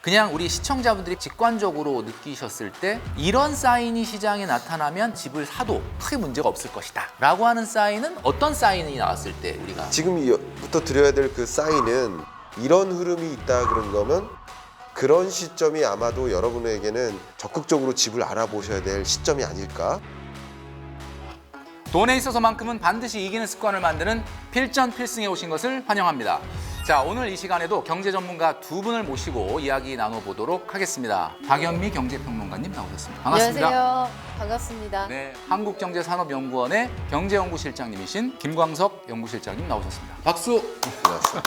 그냥 우리 시청자분들이 직관적으로 느끼셨을 때 이런 사인이 시장에 나타나면 집을 사도 크게 문제가 없을 것이다 라고 하는 사인은 어떤 사인이 나왔을 때 우리가 지금부터 드려야 될 그 사인은 이런 흐름이 있다 그런 거면 그런 시점이 아마도 여러분에게는 적극적으로 집을 알아보셔야 될 시점이 아닐까. 돈에 있어서만큼은 반드시 이기는 습관을 만드는 필전 필승에 오신 것을 환영합니다. 자, 오늘 이 시간에도 경제 전문가 두 분을 모시고 이야기 나눠보도록 하겠습니다. 박연미 경제평론가님 나오셨습니다. 반갑습니다. 안녕하세요. 반갑습니다. 네, 한국경제산업연구원의 경제연구실장님이신 김광석 연구실장님 나오셨습니다. 박수! 안녕하세요.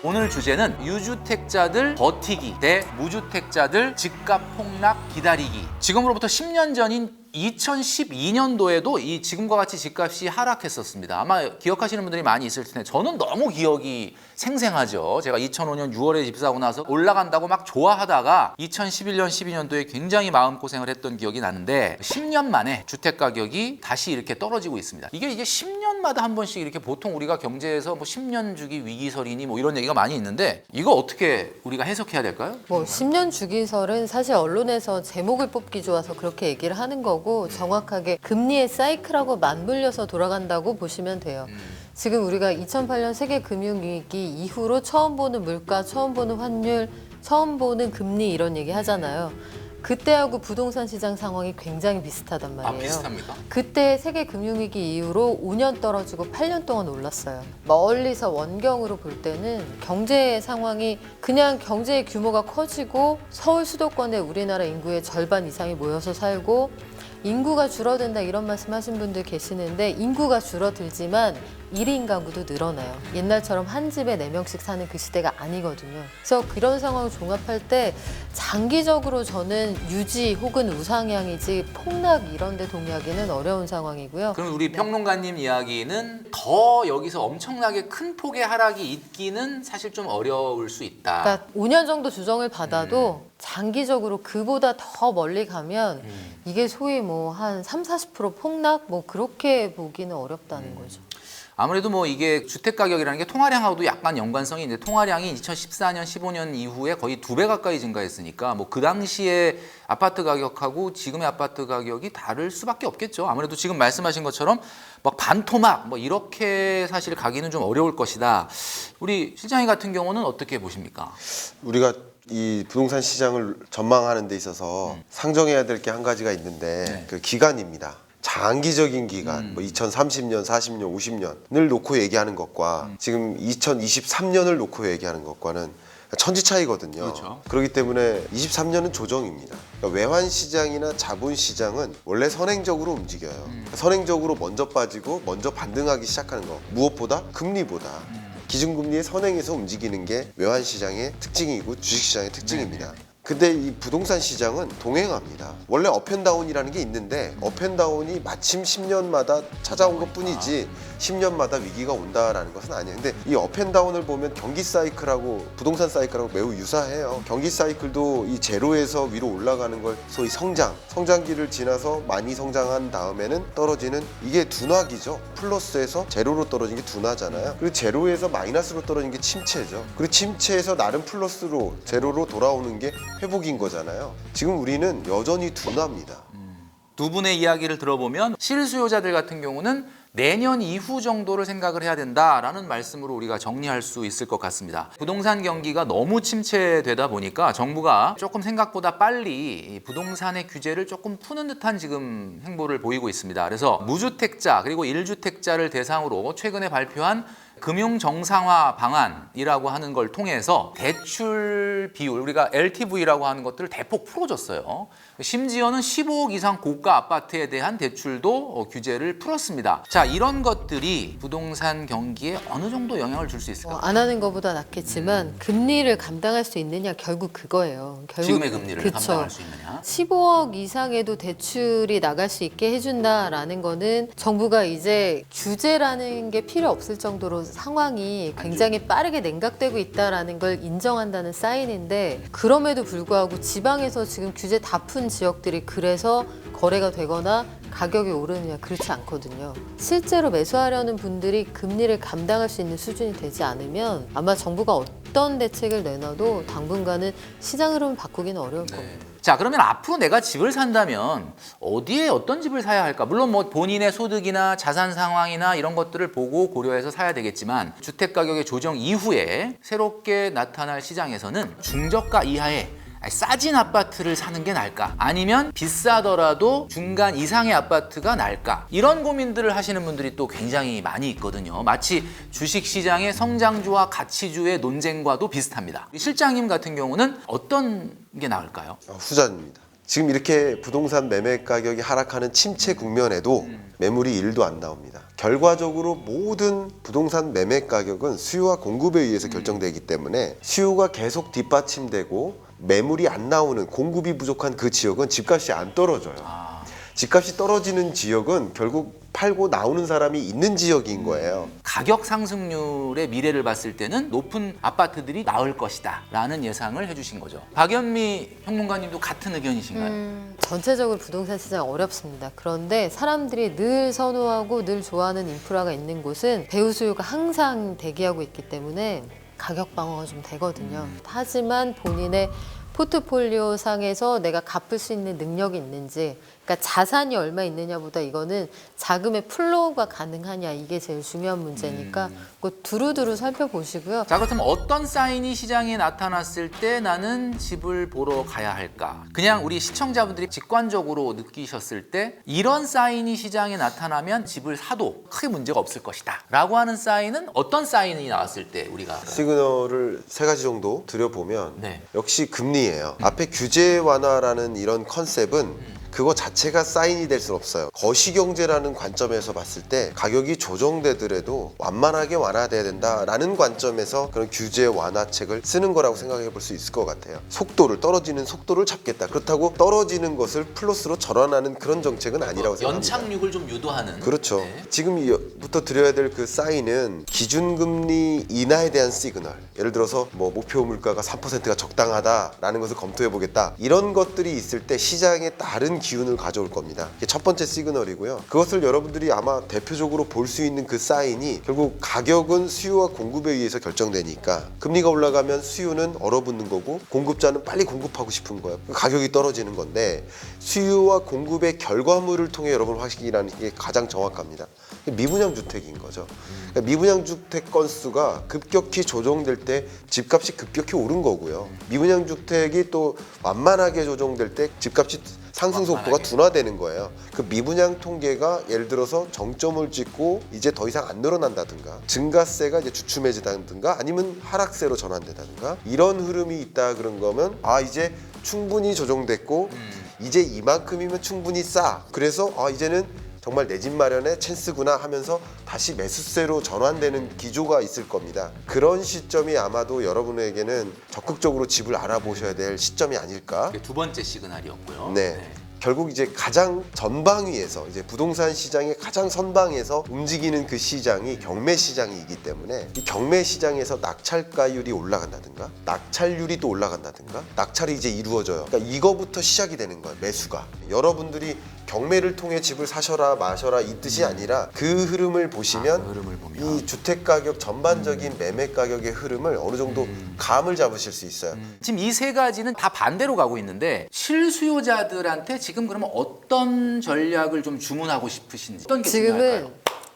오늘 주제는 유주택자들 버티기 대 무주택자들 집값 폭락 기다리기. 지금으로부터 10년 전인 2012년도에도 이 지금과 같이 집값이 하락했었습니다. 아마 기억하시는 분들이 많이 있을 텐데 저는 너무 기억이 생생하죠. 제가 2005년 6월에 집 사고 나서 올라간다고 막 좋아하다가 2011년, 12년도에 굉장히 마음고생을 했던 기억이 나는데 10년 만에 주택 가격이 다시 이렇게 떨어지고 있습니다. 이게 10년마다 한 번씩 이렇게 보통 우리가 경제에서 뭐 10년 주기 위기설이니 뭐 이런 얘기가 많이 있는데 이거 어떻게 우리가 해석해야 될까요? 뭐 10년 주기설은 사실 언론에서 제목을 뽑기 좋아서 그렇게 얘기를 하는 거고 정확하게 금리의 사이클하고 맞물려서 돌아간다고 보시면 돼요. 지금 우리가 2008년 세계 금융위기 이후로 처음 보는 물가, 처음 보는 환율, 처음 보는 금리 이런 얘기 하잖아요. 그때하고 부동산 시장 상황이 굉장히 비슷하단 말이에요. 아, 비슷합니까? 그때 세계 금융위기 이후로 5년 떨어지고 8년 동안 올랐어요. 멀리서 원경으로 볼 때는 경제 상황이 그냥 경제의 규모가 커지고 서울 수도권에 우리나라 인구의 절반 이상이 모여서 살고 인구가 줄어든다 이런 말씀하신 분들 계시는데 인구가 줄어들지만 1인 가구도 늘어나요. 옛날처럼 한 집에 4명씩 사는 그 시대가 아니거든요. 그래서 그런 상황을 종합할 때 장기적으로 저는 유지 혹은 우상향이지 폭락 이런 데 동의하기는 어려운 상황이고요. 그럼 우리 평론가님 이야기는 더 여기서 엄청나게 큰 폭의 하락이 있기는 사실 좀 어려울 수 있다. 그러니까 5년 정도 조정을 받아도 장기적으로 그보다 더 멀리 가면 이게 소위 뭐 한 30-40% 폭락 뭐 그렇게 보기는 어렵다는 거죠. 아무래도 뭐 이게 주택 가격이라는 게 통화량하고도 약간 연관성이 있는데 통화량이 2014년, 15년 이후에 거의 2배 가까이 증가했으니까 뭐 그 당시에 아파트 가격하고 지금의 아파트 가격이 다를 수밖에 없겠죠. 아무래도 지금 말씀하신 것처럼 막 반토막 뭐 이렇게 사실 가기는 좀 어려울 것이다. 우리 실장님 같은 경우는 어떻게 보십니까? 우리가 이 부동산 시장을 전망하는 데 있어서 상정해야 될 게 한 가지가 있는데 그 기간입니다. 장기적인 기간, 뭐 2030년, 40년, 50년을 놓고 얘기하는 것과 지금 2023년을 놓고 얘기하는 것과는 천지 차이거든요. 그렇죠. 그렇기 때문에 23년은 조정입니다. 그러니까 외환 시장이나 자본 시장은 원래 선행적으로 움직여요. 선행적으로 먼저 빠지고 먼저 반등하기 시작하는 거. 무엇보다 금리보다. 기준금리의 선행에서 움직이는 게 외환 시장의 특징이고 주식 시장의 특징입니다. 근데 이 부동산 시장은 동행합니다. 원래 업앤다운이라는 게 있는데 업앤다운이 마침 10년마다 찾아온 것뿐이지 10년마다 위기가 온다라는 것은 아니에요. 근데 이 업앤다운을 보면 경기 사이클하고 부동산 사이클하고 매우 유사해요. 경기 사이클도 이 제로에서 위로 올라가는 걸 소위 성장기를 지나서 많이 성장한 다음에는 떨어지는 이게 둔화기죠. 플러스에서 제로로 떨어진 게 둔화잖아요. 그리고 제로에서 마이너스로 떨어진 게 침체죠. 그리고 침체에서 나름 플러스로 제로로 돌아오는 게 회복인 거잖아요. 지금 우리는 여전히 둔화입니다. 두 분의 이야기를 들어보면 실수요자들 같은 경우는 내년 이후 정도를 생각을 해야 된다라는 말씀으로 우리가 정리할 수 있을 것 같습니다. 부동산 경기가 너무 침체되다 보니까 정부가 조금 생각보다 빨리 부동산의 규제를 조금 푸는 듯한 지금 행보를 보이고 있습니다. 그래서 무주택자 그리고 1주택자를 대상으로 최근에 발표한 금융 정상화 방안이라고 하는 걸 통해서 대출 비율, 우리가 LTV라고 하는 것들을 대폭 풀어줬어요. 심지어는 15억 이상 고가 아파트에 대한 대출도 규제를 풀었습니다. 자, 이런 것들이 부동산 경기에 어느 정도 영향을 줄 수 있을까? 안 하는 것보다 낫겠지만 금리를 감당할 수 있느냐 결국 그거예요. 지금의 금리를 그쵸. 감당할 수 있느냐? 15억 이상에도 대출이 나갈 수 있게 해준다라는 거는 정부가 이제 규제라는 게 필요 없을 정도로 상황이 굉장히 빠르게 냉각되고 있다라는 걸 인정한다는 사인인데 그럼에도 불구하고 지방에서 지금 규제 다 푼 지역들이 그래서 거래가 되거나 가격이 오르느냐 그렇지 않거든요. 실제로 매수하려는 분들이 금리를 감당할 수 있는 수준이 되지 않으면 아마 정부가 어떤 대책을 내놔도 당분간은 시장 흐름을 바꾸기는 어려울 겁니다. 자, 그러면 앞으로 내가 집을 산다면 어디에 어떤 집을 사야 할까? 물론 뭐 본인의 소득이나 자산 상황이나 이런 것들을 보고 고려해서 사야 되겠지만 주택 가격의 조정 이후에 새롭게 나타날 시장에서는 중저가 이하의 싸진 아파트를 사는 게 나을까? 아니면 비싸더라도 중간 이상의 아파트가 나을까? 이런 고민들을 하시는 분들이 또 굉장히 많이 있거든요. 마치 주식시장의 성장주와 가치주의 논쟁과도 비슷합니다. 실장님 같은 경우는 어떤 게 나을까요? 후자입니다. 지금 이렇게 부동산 매매 가격이 하락하는 침체 국면에도 매물이 1도 안 나옵니다. 결과적으로 모든 부동산 매매 가격은 수요와 공급에 의해서 결정되기 때문에 수요가 계속 뒷받침되고 매물이 안 나오는, 공급이 부족한 그 지역은 집값이 안 떨어져요. 집값이 떨어지는 지역은 결국 팔고 나오는 사람이 있는 지역인 거예요. 가격 상승률의 미래를 봤을 때는 높은 아파트들이 나을 것이다 라는 예상을 해주신 거죠. 박연미 평론가님도 같은 의견이신가요? 전체적으로 부동산 시장 어렵습니다. 그런데 사람들이 늘 선호하고 늘 좋아하는 인프라가 있는 곳은 배우 수요가 항상 대기하고 있기 때문에 가격 방어가 좀 되거든요. 하지만 본인의 포트폴리오 상에서 내가 갚을 수 있는 능력이 있는지, 그러니까 자산이 얼마 있느냐보다 이거는 자금의 플로우가 가능하냐, 이게 제일 중요한 문제니까 그거 두루두루 살펴보시고요. 자, 그렇다면 어떤 사인이 시장에 나타났을 때 나는 집을 보러 가야 할까? 그냥 우리 시청자분들이 직관적으로 느끼셨을 때 이런 사인이 시장에 나타나면 집을 사도 크게 문제가 없을 것이다 라고 하는 사인은 어떤 사인이 나왔을 때 우리가 시그널을 3가지 정도 들여보면 네. 역시 금리예요. 앞에 규제 완화라는 이런 컨셉은 그거 자체가 사인이 될 수는 없어요. 거시경제라는 관점에서 봤을 때 가격이 조정되더라도 완만하게 완화돼야 된다라는 관점에서 그런 규제 완화책을 쓰는 거라고 생각해 볼 수 있을 것 같아요. 속도를, 떨어지는 속도를 잡겠다. 그렇다고 떨어지는 것을 플러스로 전환하는 그런 정책은 아니라고 생각합니다. 연착륙을 좀 유도하는. 그렇죠. 네. 지금부터 드려야 될 그 사인은 기준금리 인하에 대한 시그널. 예를 들어서 뭐 목표 물가가 3%가 적당하다라는 것을 검토해 보겠다. 이런 것들이 있을 때 시장에 다른 기운을 가져올 겁니다. 이게 첫 번째 시그널이고요. 그것을 여러분들이 아마 대표적으로 볼 수 있는 그 사인이 결국 가격은 수요와 공급에 의해서 결정되니까 금리가 올라가면 수요는 얼어붙는 거고 공급자는 빨리 공급하고 싶은 거예요. 가격이 떨어지는 건데 수요와 공급의 결과물을 통해 여러분 확인하는 게 가장 정확합니다. 미분양 주택인 거죠. 그러니까 미분양 주택 건수가 급격히 조정될 때 집값이 급격히 오른 거고요. 미분양 주택이 또 완만하게 조정될 때 집값이 상승 속도가 둔화되는 거예요. 그 미분양 통계가 예를 들어서 정점을 찍고 이제 더 이상 안 늘어난다든가 증가세가 이제 주춤해지다든가 아니면 하락세로 전환된다든가 이런 흐름이 있다 그런 거면 아 이제 충분히 조정됐고 이제 이만큼이면 충분히 싸. 그래서 아 이제는 정말 내 집 마련의 찬스구나 하면서 다시 매수세로 전환되는 기조가 있을 겁니다. 그런 시점이 아마도 여러분에게는 적극적으로 집을 알아보셔야 될 시점이 아닐까. 그게 두 번째 시그널이었고요. 네. 결국 이제 가장 전방위에서 이제 부동산 시장의 가장 선방에서 움직이는 그 시장이 경매 시장이기 때문에 이 경매 시장에서 낙찰가율이 올라간다든가 낙찰률이 또 올라간다든가 낙찰이 이제 이루어져요. 그러니까 이거부터 시작이 되는 거예요. 매수가. 여러분들이 경매를 통해 집을 사셔라 마셔라 이 뜻이 아니라 그 흐름을 보시면 그 흐름을 보면. 이 주택 가격 전반적인 매매 가격의 흐름을 어느 정도 감을 잡으실 수 있어요. 지금 이 세 가지는 다 반대로 가고 있는데 실수요자들한테 지금 그러면 어떤 전략을 좀 주문하고 싶으신지 어떤 게 지금은 중요할까요?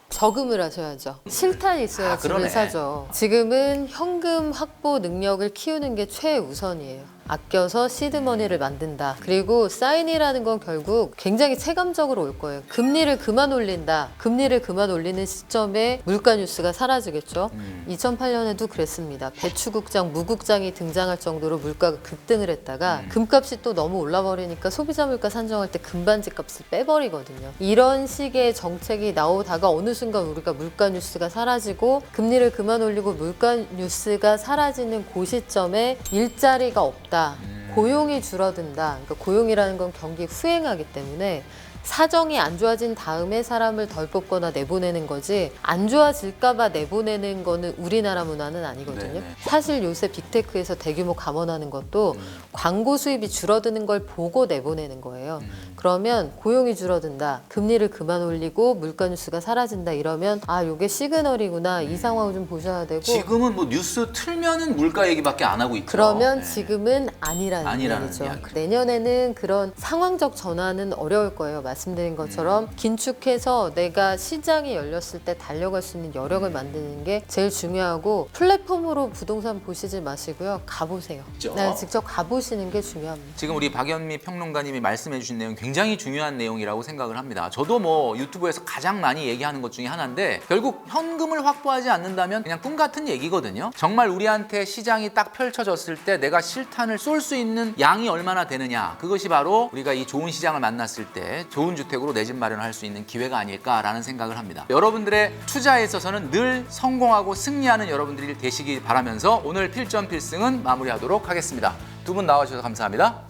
저금을 하셔야죠. 실탄이 있어야 집을 그러네. 사죠. 지금은 현금 확보 능력을 키우는 게 최우선이에요. 아껴서 시드머니를 만든다. 그리고 사인이라는 건 결국 굉장히 체감적으로 올 거예요. 금리를 그만 올린다. 금리를 그만 올리는 시점에 물가 뉴스가 사라지겠죠. 2008년에도 그랬습니다. 배추국장, 무국장이 등장할 정도로 물가가 급등을 했다가 금값이 또 너무 올라버리니까 소비자 물가 산정할 때 금반지 값을 빼버리거든요. 이런 식의 정책이 나오다가 어느 순간 우리가 물가 뉴스가 사라지고 금리를 그만 올리고 물가 뉴스가 사라지는 그 시점에 일자리가 없다. 고용이 줄어든다. 그러니까 고용이라는 건 경기 후행하기 때문에 사정이 안 좋아진 다음에 사람을 덜 뽑거나 내보내는 거지 안 좋아질까봐 내보내는 거는 우리나라 문화는 아니거든요. 네네. 사실 요새 빅테크에서 대규모 감원하는 것도 광고 수입이 줄어드는 걸 보고 내보내는 거예요. 그러면 고용이 줄어든다, 금리를 그만 올리고 물가 뉴스가 사라진다 이러면 아 요게 시그널이구나 이 상황을 좀 보셔야 되고 지금은 뭐 뉴스 틀면은 물가 얘기밖에 안 하고 있죠. 그러면 네. 지금은 아니라는 얘기죠. 이야기죠. 내년에는 그런 상황적 전환은 어려울 거예요. 말씀드린 것처럼 긴축해서 내가 시장이 열렸을 때 달려갈 수 있는 여력을 만드는 게 제일 중요하고 플랫폼으로 부동산 보시지 마시고요. 가보세요. 그렇죠. 네, 직접 가보시는 게 중요합니다. 지금 우리 박연미 평론가님이 말씀해 주신 내용 굉장히 중요한 내용이라고 생각을 합니다. 저도 뭐 유튜브에서 가장 많이 얘기하는 것 중에 하나인데 결국 현금을 확보하지 않는다면 그냥 꿈 같은 얘기거든요. 정말 우리한테 시장이 딱 펼쳐졌을 때 내가 실탄을 쏠 수 있는 양이 얼마나 되느냐, 그것이 바로 우리가 이 좋은 시장을 만났을 때 좋은 주택으로 내 집 마련할 수 있는 기회가 아닐까라는 생각을 합니다. 여러분들의 투자에 있어서는 늘 성공하고 승리하는 여러분들이 되시기 바라면서 오늘 필전 필승은 마무리하도록 하겠습니다. 두 분 나와주셔서 감사합니다.